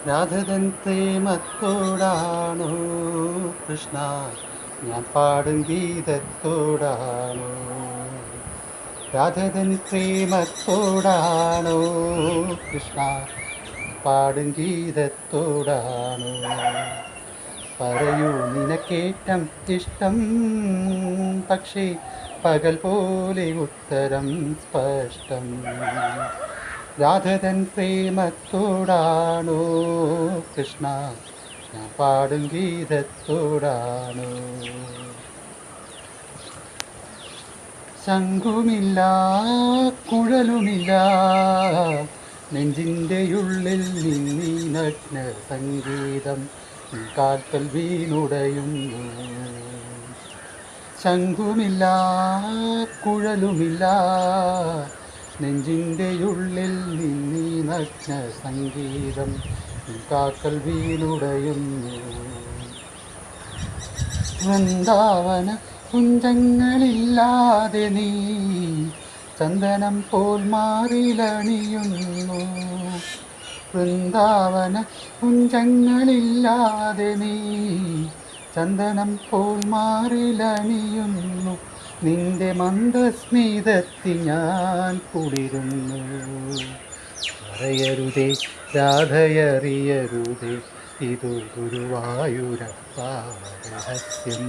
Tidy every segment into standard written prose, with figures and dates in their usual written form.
രാധതൻ പ്രേമത്തോടാണോ കൃഷ്ണ ഞാൻ പാടും ഗീതത്തോടാണോ? രാധതൻ പ്രേമത്തോടാണോ കൃഷ്ണ പാടും ഗീതത്തോടാണോ? പറയൂ നിനക്കേറ്റം ഇഷ്ടം, പക്ഷേ പകൽ പോലെ ഉത്തരം സ്പഷ്ടം. രാധതൻ പ്രേമത്തോടാണോ കൃഷ്ണ ഞാൻ പാടും ഗീതത്തോടാണോ? ശംഖുമില്ല കുഴലുമില്ല നെഞ്ചിൻ്റെ ഉള്ളിൽ നിന്നീ നഗ്ന സംഗീതം കാൽക്കൽ വീണുടയുന്നു. ശംഖുമില്ല കുഴലുമില്ല നെഞ്ചിൻ്റെ ഉള്ളിൽ നിന്നീ നഗ്ന സംഗീതം കാൽക്കൽ വീണുടയുന്നു. വൃന്ദാവന കുഞ്ചങ്ങളില്ലാതെ നീ ചന്ദനം പോൽ മാറിലണിയുന്നു. വൃന്ദാവന കുഞ്ചങ്ങളില്ലാതെ നീ ചന്ദനം പോൽ മാറിലണിയുന്നു. നിന്റെ മന്ദസ്മിതത്തിൽ ഞാൻ കുളിരുന്നു. പറയരുതേ രാധയറിയരുതേ, ഇതു ഗുരുവായൂരപ്പ രഹസ്യം.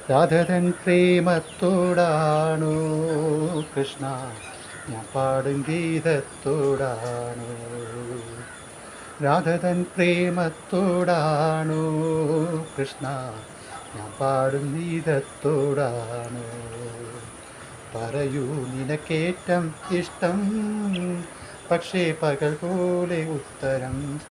രാധതൻ പ്രേമത്തോടാണോ കൃഷ്ണ ഞാൻ പാടും ഗീതത്തോടാണോ? രാധതൻ പ്രേമത്തോടാണോ കൃഷ്ണ ഞാൻ പാടും ഗീതത്തോടാണോ? പറയൂ നിനക്കേറ്റം ഇഷ്ടം, പക്ഷേ പകൽ പോലെ ഉത്തരം